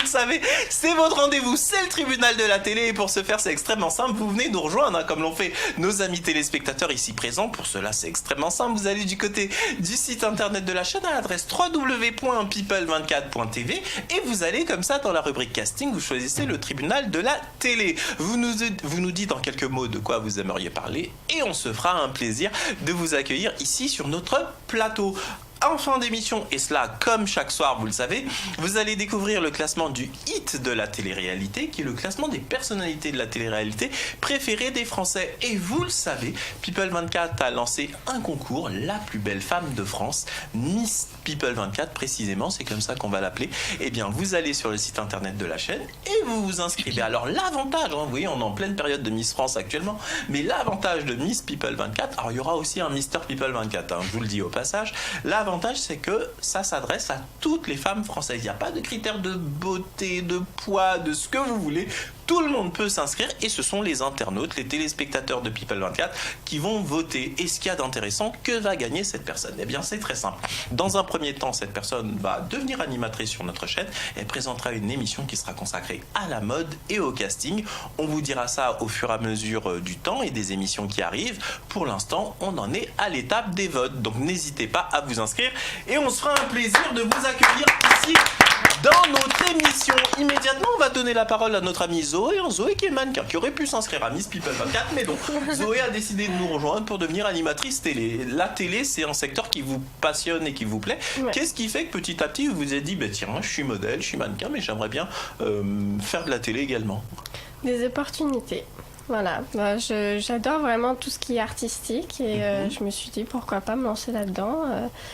savez, c'est votre rendez-vous, c'est le tribunal de la télé. Et pour ce faire, c'est extrêmement simple. Vous venez nous rejoindre, comme l'ont fait nos amis téléspectateurs ici présents. Pour cela, c'est extrêmement simple. Vous allez du côté du site internet de la chaîne à l'adresse www.people24.tv et vous allez comme ça dans la rubrique casting, vous choisissez le tribunal de la télé. Vous nous dites en quelques mots de quoi vous aimeriez parler et on se fera un plaisir de vous accueillir ici sur notre plateau. En fin d'émission, et cela comme chaque soir, vous le savez, vous allez découvrir le classement du hit de la télé-réalité, qui est le classement des personnalités de la télé-réalité préférées des Français. Et vous le savez, People24 a lancé un concours, la plus belle femme de France, Miss People24 précisément, c'est comme ça qu'on va l'appeler. Eh bien, vous allez sur le site internet de la chaîne et vous vous inscrivez. Alors l'avantage, vous voyez, on est en pleine période de Miss France actuellement, mais l'avantage de Miss People24, alors il y aura aussi un Mister People24, je vous le dis au passage, l'avantage c'est que ça s'adresse à toutes les femmes françaises. Il n'y a pas de critères de beauté, de poids, de ce que vous voulez. Tout le monde peut s'inscrire et ce sont les internautes, les téléspectateurs de People24 qui vont voter. Et ce qu'il y a d'intéressant, que va gagner cette personne? Eh bien, c'est très simple. Dans un premier temps, cette personne va devenir animatrice sur notre chaîne. Elle présentera une émission qui sera consacrée à la mode et au casting. On vous dira ça au fur et à mesure du temps et des émissions qui arrivent. Pour l'instant, on en est à l'étape des votes. Donc, n'hésitez pas à vous inscrire et on se fera un plaisir de vous accueillir ici dans notre émission. Immédiatement, on va donner la parole à notre amie Zoé, Zoé qui est mannequin, qui aurait pu s'inscrire à Miss People 24, mais non. Zoé a décidé de nous rejoindre pour devenir animatrice télé. La télé, c'est un secteur qui vous passionne et qui vous plaît. Ouais. Qu'est-ce qui fait que petit à petit, vous vous êtes dit, tiens, je suis modèle, je suis mannequin, mais j'aimerais bien faire de la télé également? Des opportunités. Voilà, j'adore vraiment tout ce qui est artistique et je me suis dit pourquoi pas me lancer là-dedans.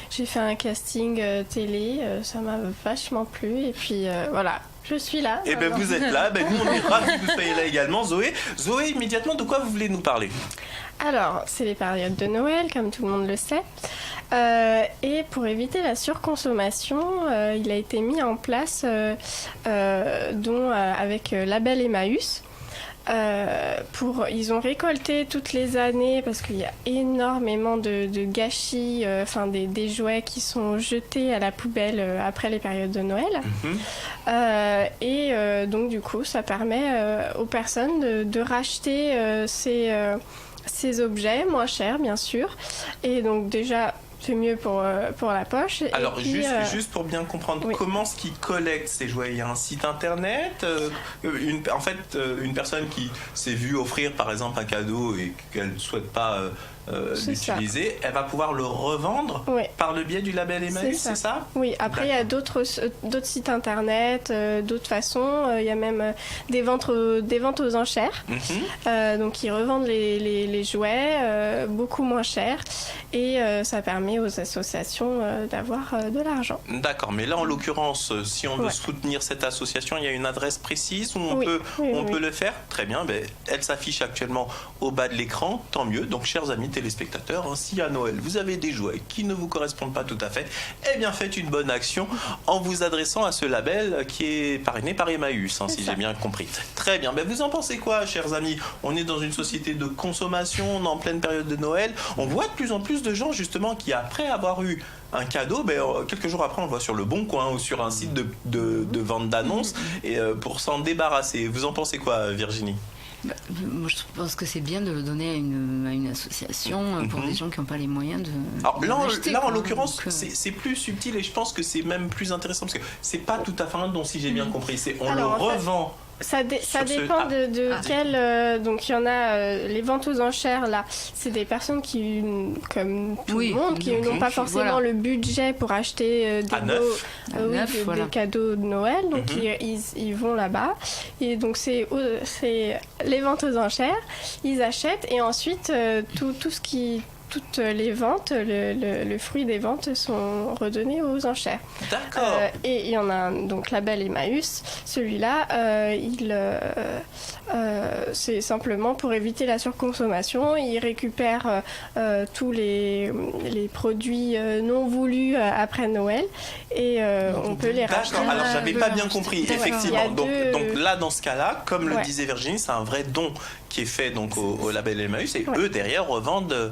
J'ai fait un casting télé, ça m'a vachement plu et puis voilà, je suis là. Et ben vous êtes là, nous on est ravis que vous soyez là également. Zoé, immédiatement, de quoi vous voulez nous parler? Alors, c'est les périodes de Noël, comme tout le monde le sait. Et pour éviter la surconsommation, il a été mis en place avec Label Emmaüs. Ils ont récolté toutes les années parce qu'il y a énormément de gâchis, des jouets qui sont jetés à la poubelle après les périodes de Noël. Donc du coup, ça permet aux personnes de racheter ces objets moins chers, bien sûr. Et donc déjà, c'est mieux pour la poche. Alors, et puis, juste pour bien comprendre, oui. Comment est-ce qu'ils collectent ces jouets? Il y a un site internet, une personne qui s'est vue offrir par exemple un cadeau et qu'elle ne souhaite pas l'utiliser, elle va pouvoir le revendre par le biais du label Emmaüs, c'est ça? Oui, après il y a d'autres sites internet, d'autres façons, il y a même des ventes aux enchères, donc ils revendent les jouets beaucoup moins cher et ça permet aux associations d'avoir de l'argent. D'accord, mais là en l'occurrence, si on veut soutenir cette association, il y a une adresse précise où on peut le faire? Très bien, elle s'affiche actuellement au bas de l'écran, tant mieux. Donc chers amis téléspectateurs, si à Noël vous avez des jouets qui ne vous correspondent pas tout à fait, eh bien faites une bonne action en vous adressant à ce label qui est parrainé par Emmaüs, si j'ai bien compris. Très bien, vous en pensez quoi, chers amis? On est dans une société de consommation, on est en pleine période de Noël, on voit de plus en plus de gens justement qui, après avoir eu un cadeau, quelques jours après on le voit sur le Bon Coin ou sur un site de vente d'annonces et pour s'en débarrasser. Vous en pensez quoi, Virginie? Moi, je pense que c'est bien de le donner à une association pour des gens qui n'ont pas les moyens de. Alors là en l'occurrence, c'est plus subtil et je pense que c'est même plus intéressant parce que c'est pas tout à fait un don, si j'ai bien compris. On le revend. Ça dépend de quel. Donc il y en a les ventes aux enchères là. C'est des personnes qui, comme tout le monde, qui n'ont pas forcément le budget pour acheter des cadeaux de Noël. Donc ils vont là-bas. Et donc c'est les ventes aux enchères. Ils achètent et ensuite tout ce qui toutes les ventes, le fruit des ventes sont redonnés aux enchères. D'accord. Et il y en a un, donc label Emmaüs. Celui-là, c'est simplement pour éviter la surconsommation. Il récupère tous les produits non voulus après Noël et on peut les racheter. D'accord. Alors j'avais pas bien compris. Effectivement. Donc là, dans ce cas-là, comme le disait Virginie, c'est un vrai don qui est fait donc au label Emmaüs, et eux derrière revendent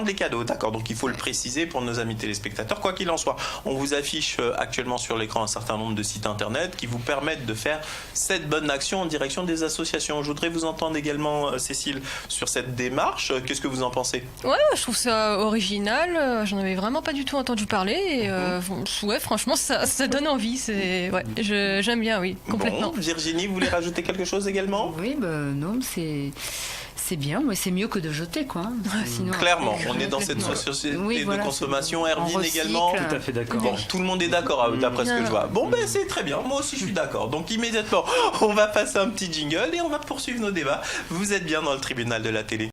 les cadeaux. D'accord, donc il faut le préciser pour nos amis téléspectateurs. Quoi qu'il en soit, on vous affiche actuellement sur l'écran un certain nombre de sites internet qui vous permettent de faire cette bonne action en direction des associations. Je voudrais vous entendre également, Cécile, sur cette démarche. Qu'est-ce que vous en pensez? Ouais, je trouve ça original. J'en avais vraiment pas du tout entendu parler. Et, ouais, franchement, ça donne envie. J'aime bien, oui, complètement. Bon, Virginie, vous voulez rajouter quelque chose également? Oui, non, c'est bien, mais c'est mieux que de jeter, quoi. Sinon, clairement, on est dans cette société de consommation. Erwin également. Tout à fait d'accord. Bon, tout le monde est d'accord d'après ce que je vois. Bon, c'est très bien. Moi aussi, je suis d'accord. Donc, immédiatement, on va passer un petit jingle et on va poursuivre nos débats. Vous êtes bien dans le tribunal de la télé.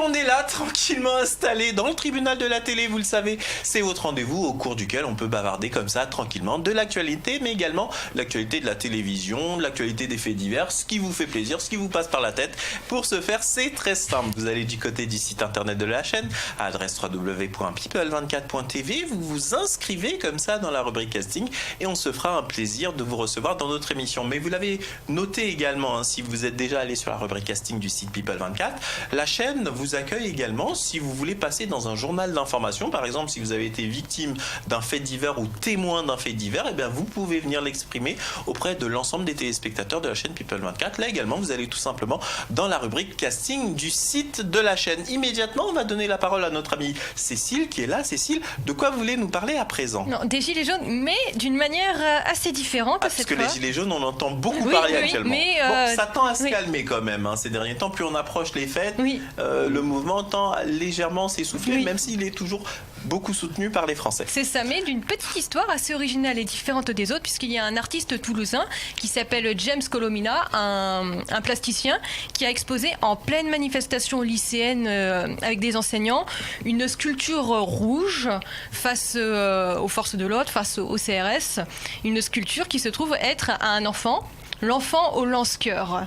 On est là, tranquillement installé dans le tribunal de la télé, vous le savez, c'est votre rendez-vous au cours duquel on peut bavarder comme ça, tranquillement, de l'actualité, mais également l'actualité de la télévision, l'actualité des faits divers, ce qui vous fait plaisir, ce qui vous passe par la tête. Pour ce faire, c'est très simple. Vous allez du côté du site internet de la chaîne, à l'adresse www.people24.tv, vous vous inscrivez comme ça dans la rubrique casting et on se fera un plaisir de vous recevoir dans notre émission. Mais vous l'avez noté également, si vous êtes déjà allé sur la rubrique casting du site People24, la chaîne vous accueille également si vous voulez passer dans un journal d'information. Par exemple, si vous avez été victime d'un fait divers ou témoin d'un fait divers, vous pouvez venir l'exprimer auprès de l'ensemble des téléspectateurs de la chaîne People24. Là également, vous allez tout simplement dans la rubrique casting du site de la chaîne. Immédiatement, on va donner la parole à notre amie Cécile qui est là. Cécile, de quoi vous voulez nous parler à présent? Non, des gilets jaunes, mais d'une manière assez différente. Parce que les gilets jaunes, on entend beaucoup parler actuellement. Mais ça tend à se calmer quand même. Ces derniers temps, plus on approche les fêtes, le mouvement tend à légèrement s'essouffler, même s'il est toujours beaucoup soutenu par les Français. C'est ça, mais d'une petite histoire assez originale et différente des autres, puisqu'il y a un artiste toulousain qui s'appelle James Colomina, un plasticien, qui a exposé en pleine manifestation lycéenne avec des enseignants une sculpture rouge face aux forces de l'ordre, face au CRS, une sculpture qui se trouve être un enfant, l'enfant au lance-cœur.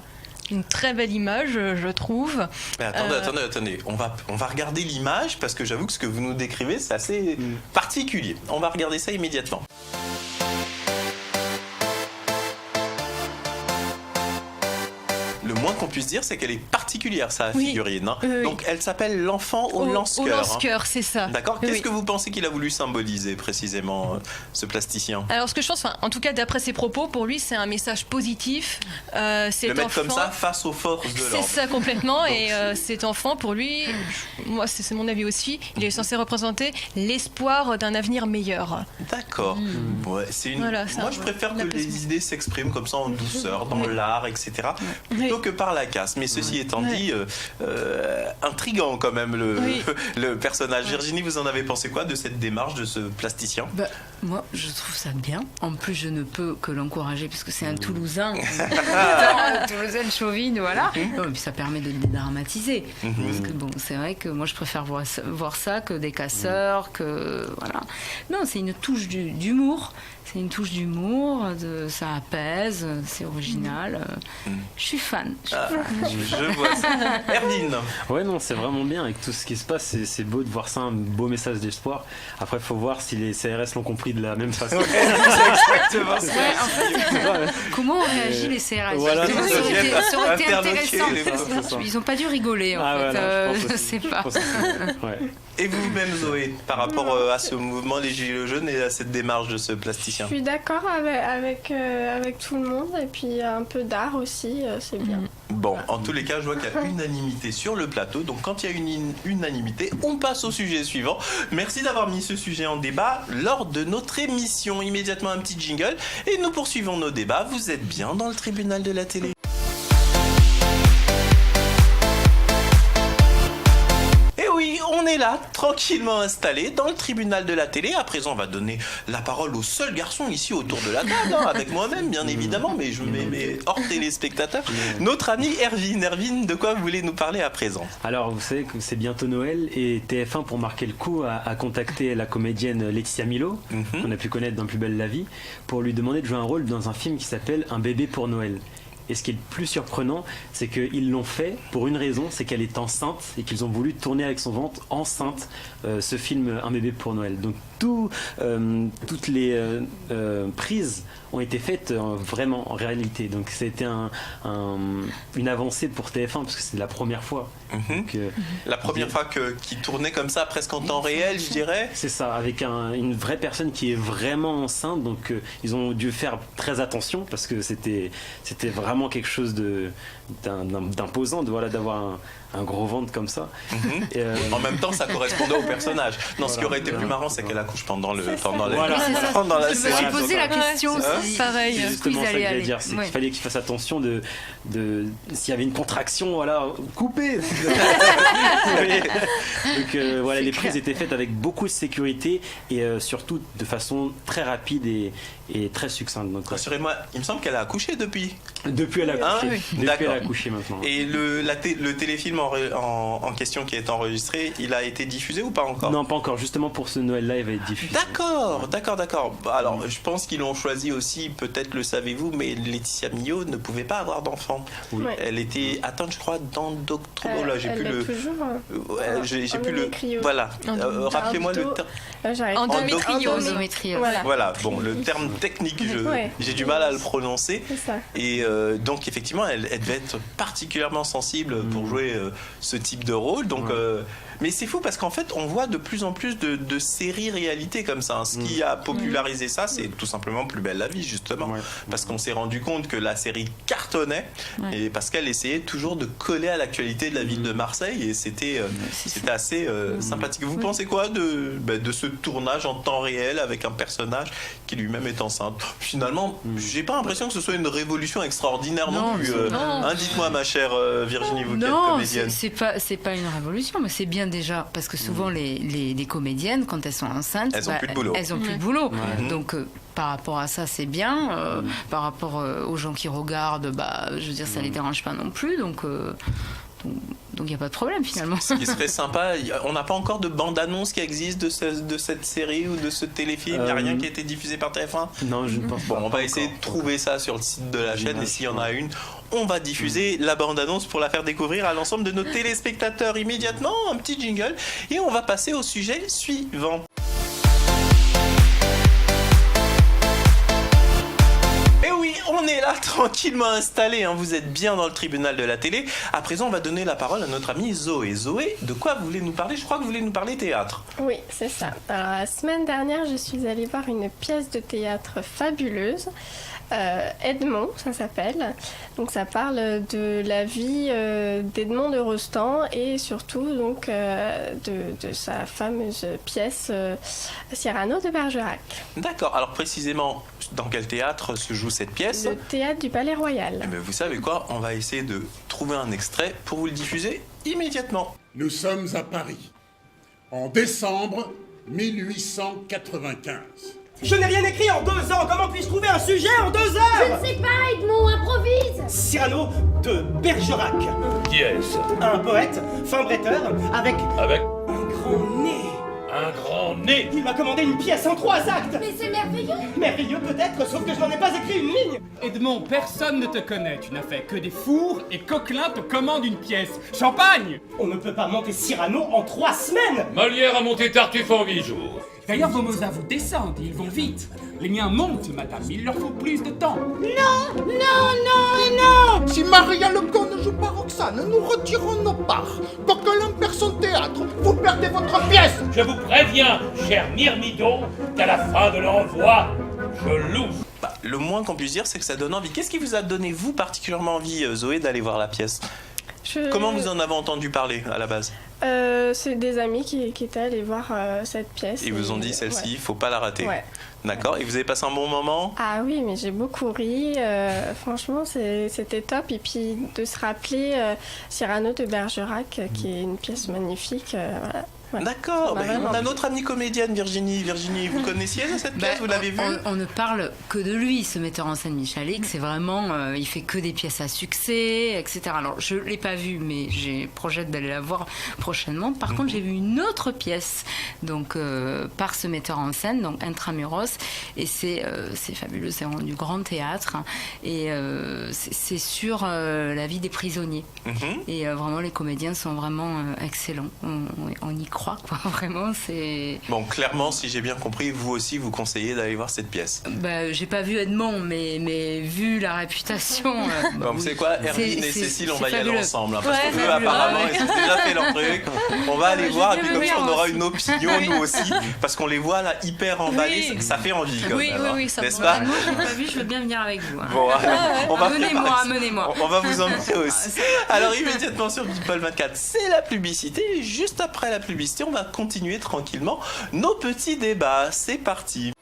Une très belle image, je trouve. Mais attendez. On va regarder l'image parce que j'avoue que ce que vous nous décrivez, c'est assez particulier. On va regarder ça immédiatement. Le moins qu'on puisse dire, c'est qu'elle est particulière, sa figurine. Donc, elle s'appelle l'enfant au lance-cœur. Au lance-cœur, c'est ça. D'accord. Qu'est-ce que vous pensez qu'il a voulu symboliser précisément, ce plasticien? Alors, ce que je pense, en tout cas, d'après ses propos, pour lui, c'est un message positif. Le mettre comme ça face aux forces de l'ordre. C'est ça, complètement. Donc, et cet enfant, pour lui, moi, c'est mon avis aussi, il est censé représenter l'espoir d'un avenir meilleur. D'accord. Ouais, moi, je préfère que les idées s'expriment comme ça en douceur, dans l'art, etc. Plutôt que par la casse. Mais ceci étant dit, intriguant quand même le personnage. Virginie, vous en avez pensé quoi de cette démarche de ce plasticien? Moi, je trouve ça bien. En plus, je ne peux que l'encourager parce que c'est un Toulousain. Toulousaine chauvine, voilà. Et puis ça permet de dédramatiser. Parce que c'est vrai que moi, je préfère voir ça que des casseurs, que voilà. Non, c'est une touche d'humour. C'est une touche d'humour, ça apaise, c'est original. Je suis fan. Je vois ça. Erwin. Ouais, non, c'est vraiment bien avec tout ce qui se passe. C'est beau de voir ça, un beau message d'espoir. Après, il faut voir si les CRS l'ont compris de la même façon. C'est exactement ça. En fait, comment ont réagi les CRS? Voilà, ça aurait été intéressant. Ils n'ont pas dû rigoler, en fait. Je ne sais pas. Et vous-même, Zoé, par rapport à ce mouvement des Gilets jaunes et à cette démarche de ce plasticien? Je suis d'accord avec tout le monde, et puis un peu d'art aussi, c'est bien. Bon, en tous les cas, je vois qu'il y a unanimité sur le plateau. Donc, quand il y a une unanimité, on passe au sujet suivant. Merci d'avoir mis ce sujet en débat lors de notre émission. Immédiatement, un petit jingle et nous poursuivons nos débats. Vous êtes bien dans le tribunal de la télé. On est là, tranquillement installé dans le tribunal de la télé. À présent, on va donner la parole au seul garçon ici autour de la table, avec moi-même, bien évidemment, mais je me mets hors téléspectateur. Notre ami Erwin. Erwin, de quoi vous voulez nous parler à présent? Alors, vous savez que c'est bientôt Noël et TF1, pour marquer le coup, a contacté la comédienne Laetitia Milo, qu'on a pu connaître dans Plus belle la vie, pour lui demander de jouer un rôle dans un film qui s'appelle Un bébé pour Noël. Et ce qui est le plus surprenant, c'est qu'ils l'ont fait pour une raison, c'est qu'elle est enceinte et qu'ils ont voulu tourner avec son ventre enceinte ce film Un bébé pour Noël. Donc toutes les prises ont été faites vraiment en réalité. Donc c'était une avancée pour TF1 parce que c'est la première fois. Donc, la première fois qu'ils tournaient comme ça, presque en temps réel, je dirais. C'est ça, avec une vraie personne qui est vraiment enceinte. Donc ils ont dû faire très attention parce que c'était vraiment quelque chose d'imposant d'avoir un gros ventre comme ça. Et en même temps, ça correspondait au personnage. Non, ce qui aurait été plus marrant, c'est qu'elle accouche pendant la série. Je me suis posé la question, c'est pareil. C'est justement ça que j'allais dire, c'est qu'il fallait qu'il fasse attention de s'il y avait une contraction, couper. Donc les prises étaient faites avec beaucoup de sécurité et surtout de façon très rapide et très succincte. Rassurez-moi, il me semble qu'elle a accouché depuis. Depuis elle a accouché. Depuis elle a accouché maintenant. Et le téléfilm en question qui est enregistré, il a été diffusé ou pas encore? Non, pas encore. Justement pour ce Noël-là, il va être diffusé. D'accord. Alors, je pense qu'ils l'ont choisi aussi, peut-être le savez-vous, mais Laetitia Millot ne pouvait pas avoir d'enfant. Oui. Elle était atteinte, je crois, j'ai plus le. Toujours. J'ai plus le. Voilà. Rappelez-moi le terme. Endométriose. Voilà. Bon, le terme technique, j'ai du mal à le prononcer. C'est ça. Et donc effectivement, elle devait être particulièrement sensible pour jouer ce type de rôle. Donc, mais c'est fou parce qu'en fait, on voit de plus en plus de séries réalité comme ça. Ce qui a popularisé ça, c'est tout simplement Plus belle la vie, justement. Parce qu'on s'est rendu compte que la série cartonnait et parce qu'elle essayait toujours de coller à l'actualité de la ville de Marseille et c'était assez sympathique. Vous pensez quoi de ce tournage en temps réel avec un personnage qui lui-même est enceinte? Finalement, j'ai pas l'impression que ce soit une révolution extraordinaire non plus. Dites-moi, ma chère Virginie, vous qui êtes comédienne. C'est pas une révolution, mais c'est bien déjà parce que souvent les comédiennes, quand elles sont enceintes, elles ont plus de boulot. Elles ont plus de boulot. Donc par rapport à ça, c'est bien. Par rapport aux gens qui regardent, je veux dire, ça les dérange pas non plus. Donc il n'y a pas de problème finalement. Ce qui serait sympa, on n'a pas encore de bande-annonce qui existe de cette série ou de ce téléfilm. Il n'y a rien qui a été diffusé par TF1. Non, je ne pense pas. Bon, on va essayer de trouver ça sur le site de la chaîne et s'il y en a une, on va diffuser la bande-annonce pour la faire découvrir à l'ensemble de nos téléspectateurs immédiatement. Un petit jingle et on va passer au sujet suivant. On est là tranquillement installé, vous êtes bien dans le tribunal de la télé. À présent, on va donner la parole à notre amie Zoé. Zoé, de quoi vous voulez nous parler? Je crois que vous voulez nous parler théâtre. Oui, c'est ça. Alors, la semaine dernière, je suis allée voir une pièce de théâtre fabuleuse. Edmond, ça s'appelle. Donc ça parle de la vie d'Edmond de Rostand et surtout donc de sa fameuse pièce Cyrano de Bergerac. D'accord. Alors précisément, dans quel théâtre se joue cette pièce? Le théâtre du Palais Royal. Mais vous savez quoi? On va essayer de trouver un extrait pour vous le diffuser immédiatement. Nous sommes à Paris, en décembre 1895. Je n'ai rien écrit en 2 ans. Comment puis-je trouver un sujet en 2 heures? Je ne sais pas, Edmond, improvise. Cyrano de Bergerac. Qui est-ce? Un poète, fin bretteur, avec un grand nez. Un grand nez. Il m'a commandé une pièce en 3 actes. Mais c'est merveilleux. Merveilleux peut-être, sauf que je n'en ai pas écrit une ligne. Edmond, personne ne te connaît. Tu n'as fait que des fours et Coquelin te commande une pièce. Champagne! On ne peut pas monter Cyrano en 3 semaines. Molière a monté Tartuffe en 8 jours. D'ailleurs, vos mots à vous descendent, ils vont vite. Les miens montent, madame, il leur faut plus de temps. Non, non, non et non. Si Maria Legault ne joue pas Roxane, nous retirons nos parts. Coquelin perd son théâtre, vous perdez votre pièce. Je vous préviens, cher Myrmidon, qu'à la fin de l'envoi, je loue. Le moins qu'on puisse dire, c'est que ça donne envie. Qu'est-ce qui vous a donné, vous, particulièrement envie, Zoé, d'aller voir la pièce? Comment vous en avez entendu parler, à la base? C'est des amis qui étaient allés voir cette pièce. Ils vous ont dit, celle-ci, il faut pas la rater. Ouais. D'accord. Et vous avez passé un bon moment? Ah oui, mais j'ai beaucoup ri. Franchement, c'était top. Et puis, de se rappeler Cyrano de Bergerac, qui est une pièce magnifique. Voilà. Ouais. D'accord. On a notre amie comédienne Virginie. Virginie, vous connaissiez cette pièce? Vous l'avez vue? On ne parle que de lui, ce metteur en scène Michalik. C'est vraiment, il fait que des pièces à succès, etc. Alors je l'ai pas vue, mais j'ai projet d'aller la voir prochainement. Par contre, j'ai vu une autre pièce, donc par ce metteur en scène, donc Intramuros, et c'est fabuleux. C'est du grand théâtre, et c'est sur la vie des prisonniers. Et vraiment, les comédiens sont vraiment excellents. On y croit, quoi. Vraiment, c'est... Bon, clairement, si j'ai bien compris, vous aussi, vous conseillez d'aller voir cette pièce. J'ai pas vu Edmond, mais vu la réputation... Bon, vous savez quoi, Hermine et Cécile, on va y aller ensemble. Parce que eux, fabuleux. apparemment, ils ont déjà fait leur truc. On va aller voir, et puis comme ça, on aura une opinion, nous aussi. Parce qu'on les voit là, hyper emballés, ça fait envie, quand même. Oui, ça n'est-ce pas? Moi, je l'ai pas vu, je veux bien venir avec vous. Bon, on va Amenez-moi. On va vous emmener aussi. Alors, immédiatement sur People 24, c'est la publicité. Et juste après la publicité, on va continuer tranquillement nos petits débats. C'est parti.